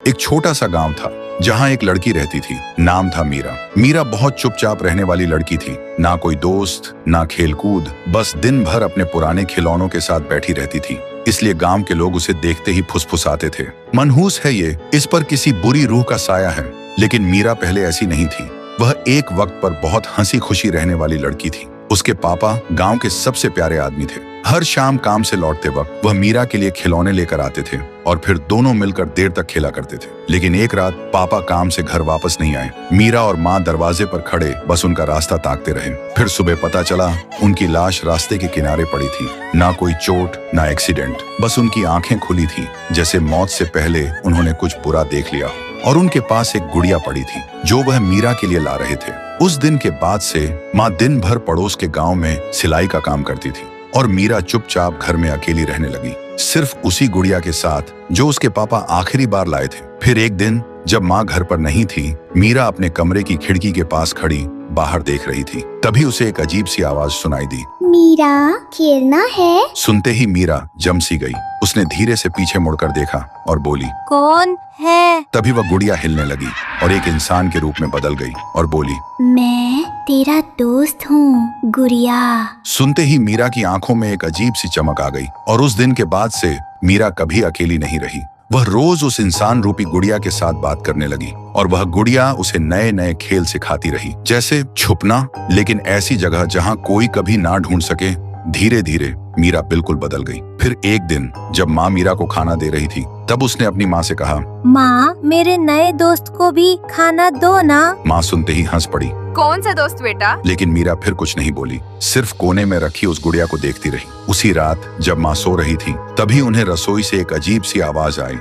एक छोटा सा गांव था जहां एक लड़की रहती थी। नाम था मीरा। मीरा बहुत चुपचाप रहने वाली लड़की थी। ना कोई दोस्त, ना खेलकूद, बस दिन भर अपने पुराने खिलौनों के साथ बैठी रहती थी। इसलिए गांव के लोग उसे देखते ही फुसफुसाते थे, मनहूस है ये, इस पर किसी बुरी रूह का साया है। लेकिन मीरा पहले ऐसी नहीं थी। वह एक वक्त पर बहुत हंसी खुशी रहने वाली लड़की थी। उसके पापा गांव के सबसे प्यारे आदमी थे। हर शाम काम से लौटते वक्त वह मीरा के लिए खिलौने लेकर आते थे और फिर दोनों मिलकर देर तक खेला करते थे। लेकिन एक रात पापा काम से घर वापस नहीं आए। मीरा और माँ दरवाजे पर खड़े बस उनका रास्ता ताकते रहे। फिर सुबह पता चला उनकी लाश रास्ते के किनारे पड़ी थी। ना कोई चोट, ना एक्सीडेंट, बस उनकी आंखें खुली थी, जैसे मौत से पहले उन्होंने कुछ बुरा देख लिया। और उनके पास एक गुड़िया पड़ी थी जो वह मीरा के लिए ला रहे थे। उस दिन के बाद से माँ दिन भर पड़ोस के गांव में सिलाई का काम करती थी और मीरा चुपचाप घर में अकेली रहने लगी, सिर्फ उसी गुड़िया के साथ जो उसके पापा आखिरी बार लाए थे। फिर एक दिन जब माँ घर पर नहीं थी, मीरा अपने कमरे की खिड़की के पास खड़ी बाहर देख रही थी। तभी उसे एक अजीब सी आवाज सुनाई दी, मीरा, खेलना है? सुनते ही मीरा जम सी गई। उसने धीरे से पीछे मुड़कर देखा और बोली, कौन है? तभी वह गुड़िया हिलने लगी और एक इंसान के रूप में बदल गई और बोली, मैं तेरा दोस्त हूँ गुड़िया। सुनते ही मीरा की आंखों में एक अजीब सी चमक आ गई और उस दिन के बाद से मीरा कभी अकेली नहीं रही। वह रोज उस इंसान रूपी गुड़िया के साथ बात करने लगी और वह गुड़िया उसे नए नए खेल सिखाती रही, जैसे छुपना, लेकिन ऐसी जगह जहां कोई कभी ना ढूंढ सके। धीरे धीरे मीरा बिल्कुल बदल गई। फिर एक दिन जब माँ मीरा को खाना दे रही थी, तब उसने अपनी माँ से कहा, माँ, मेरे नए दोस्त को भी खाना दो ना। माँ सुनते ही हंस पड़ी। कौन सा दोस्त बेटा? लेकिन मीरा फिर कुछ नहीं बोली, सिर्फ कोने में रखी उस गुड़िया को देखती रही। उसी रात जब माँ सो रही थी, तभी उन्हें रसोई से एक अजीब सी आवाज आई,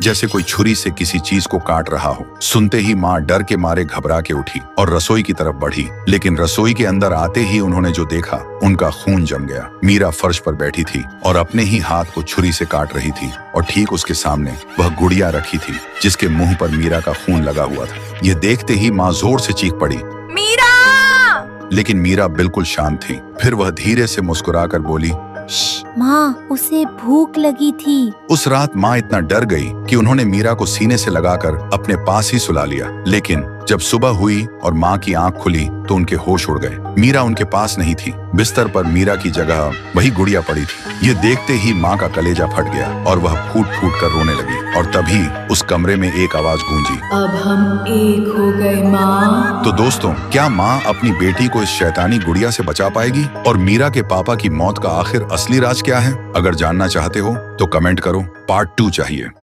जैसे कोई छुरी से किसी चीज को काट रहा हो। सुनते ही माँ डर के मारे घबरा के उठी और रसोई की तरफ बढ़ी। लेकिन रसोई के अंदर आते ही उन्होंने जो देखा, उनका खून जम गया। मीरा फर्श पर बैठी थी और अपने ही हाथ को छुरी से काट रही थी और ठीक उसके सामने वह गुड़िया रखी थी जिसके मुंह पर मीरा का खून लगा हुआ था। ये देखते ही माँ जोर से चीख पड़ी, मीरा! लेकिन मीरा बिल्कुल शांत थी। फिर वह धीरे से मुस्कुराकर बोली, माँ, उसे भूख लगी थी। उस रात माँ इतना डर गई कि उन्होंने मीरा को सीने से लगाकर अपने पास ही सुला लिया। लेकिन जब सुबह हुई और माँ की आंख खुली तो उनके होश उड़ गए। मीरा उनके पास नहीं थी। बिस्तर पर मीरा की जगह वही गुड़िया पड़ी थी। ये देखते ही माँ का कलेजा फट गया और वह फूट फूट कर रोने लगी। और तभी उस कमरे में एक आवाज गूंजी, अब हम एक हो गए माँ। तो दोस्तों, क्या माँ अपनी बेटी को इस शैतानी गुड़िया से बचा पाएगी? और मीरा के पापा की मौत का आखिर असली राज क्या है? अगर जानना चाहते हो तो कमेंट करो। पार्ट 2 चाहिए।